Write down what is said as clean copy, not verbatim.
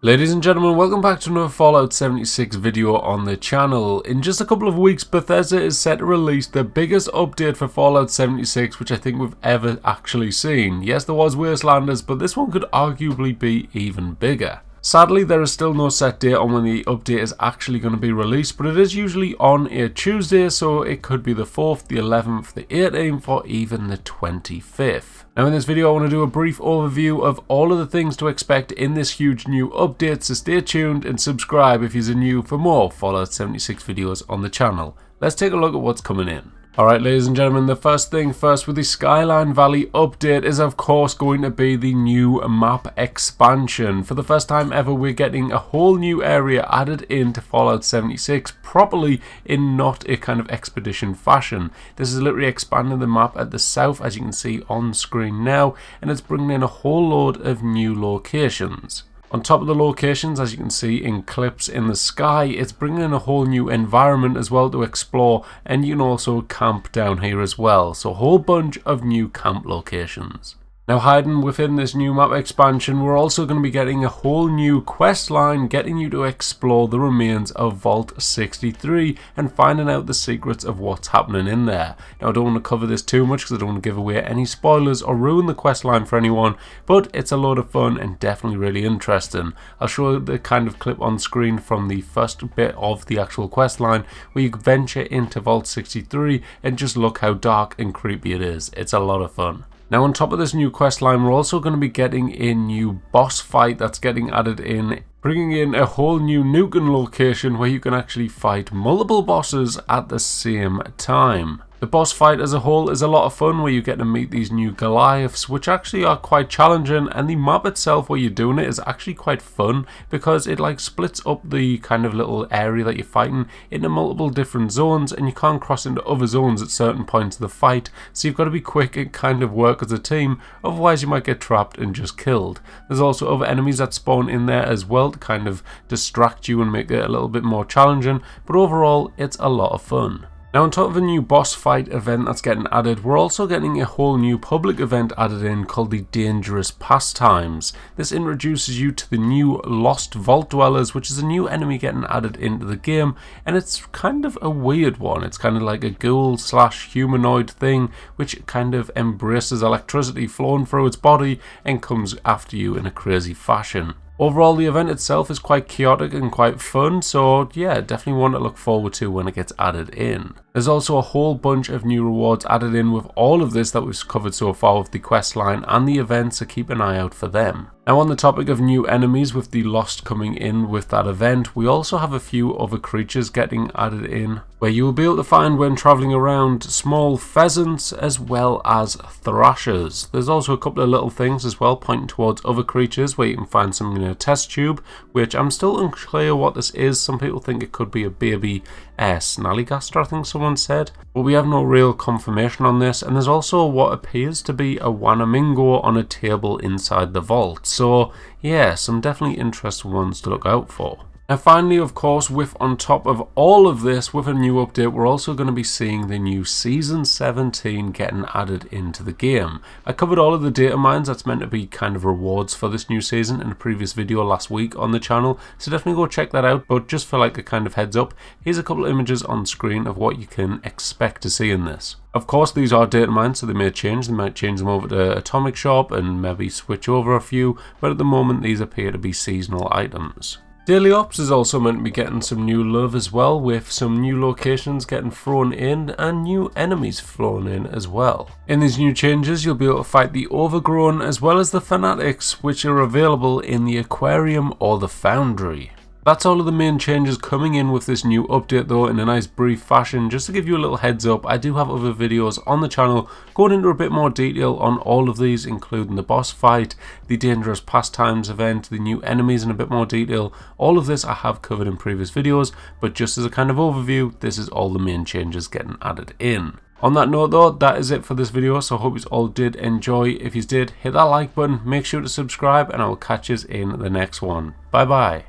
Ladies and gentlemen, welcome back to another Fallout 76 video on the channel. In just a couple of weeks, Bethesda is set to release the biggest update for Fallout 76 which I think we've ever actually seen. Yes, there was Wastelanders, but this one could arguably be even bigger. Sadly, there is still no set date on when the update is actually going to be released, but it is usually on a Tuesday, so it could be the 4th, the 11th, the 18th, or even the 25th. Now in this video I want to do a brief overview of all of the things to expect in this huge new update, so stay tuned and subscribe if you're new for more Fallout 76 videos on the channel. Let's take a look at what's coming in. Alright ladies and gentlemen, the first thing first with the Skyline Valley update is of course going to be the new map expansion. For the first time ever we're getting a whole new area added into Fallout 76 properly in not a kind of expedition fashion. This is literally expanding the map at the south as you can see on screen now, and it's bringing in a whole load of new locations. On top of the locations, as you can see in clips in the sky, it's bringing in a whole new environment as well to explore, and you can also camp down here as well. So a whole bunch of new camp locations. Now hiding within this new map expansion, we're also going to be getting a whole new quest line getting you to explore the remains of Vault 63 and finding out the secrets of what's happening in there. Now I don't want to cover this too much because I don't want to give away any spoilers or ruin the quest line for anyone, but it's a lot of fun and definitely really interesting. I'll show the kind of clip on screen from the first bit of the actual quest line where you venture into Vault 63 and just look how dark and creepy it is. It's a lot of fun. Now on top of this new quest line, we're also going to be getting a new boss fight that's getting added in, bringing in a whole new nuking location where you can actually fight multiple bosses at the same time. The boss fight as a whole is a lot of fun where you get to meet these new Goliaths which actually are quite challenging, and the map itself where you're doing it is actually quite fun because it like splits up the kind of little area that you're fighting into multiple different zones, and you can't cross into other zones at certain points of the fight, so you've got to be quick and kind of work as a team, otherwise you might get trapped and just killed. There's also other enemies that spawn in there as well to kind of distract you and make it a little bit more challenging, but overall it's a lot of fun. Now on top of a new boss fight event that's getting added, we're also getting a whole new public event added in called the Dangerous Pastimes. This introduces you to the new Lost Vault Dwellers, which is a new enemy getting added into the game, and it's kind of a weird one. It's kind of like a ghoul slash humanoid thing which kind of embraces electricity flowing through its body and comes after you in a crazy fashion. Overall, the event itself is quite chaotic and quite fun, so yeah, definitely one to look forward to when it gets added in. There's also a whole bunch of new rewards added in with all of this that we've covered so far with the quest line and the events, so keep an eye out for them. Now on the topic of new enemies with the Lost coming in with that event, we also have a few other creatures getting added in, where you will be able to find when travelling around small pheasants as well as thrashers. There's also a couple of little things as well pointing towards other creatures where you can find something in a test tube, which I'm still unclear what this is. Some people think it could be a baby snallygaster, I think someone said, but we have no real confirmation on this. And there's also what appears to be a Wanamingo on a table inside the vault, so yeah, some definitely interesting ones to look out for. And finally, of course, on top of all of this, with a new update, we're also going to be seeing the new Season 17 getting added into the game. I covered all of the data mines that's meant to be kind of rewards for this new season in a previous video last week on the channel, so definitely go check that out. But just for like a kind of heads up, here's a couple of images on screen of what you can expect to see in this. Of course, these are data mines, so they may change. They might change them over to Atomic Shop and maybe switch over a few, but at the moment these appear to be seasonal items. Daily Ops is also meant to be getting some new love as well, with some new locations getting thrown in and new enemies thrown in as well. In these new changes, you'll be able to fight the Overgrown as well as the Fanatics, which are available in the Aquarium or the Foundry. That's all of the main changes coming in with this new update though, in a nice brief fashion. Just to give you a little heads up, I do have other videos on the channel going into a bit more detail on all of these, including the boss fight, the Dangerous Pastimes event, the new enemies in a bit more detail. All of this I have covered in previous videos, but just as a kind of overview, this is all the main changes getting added in. On that note though, that is it for this video, so I hope you all did enjoy. If you did, hit that like button, make sure to subscribe, and I will catch you in the next one. Bye bye.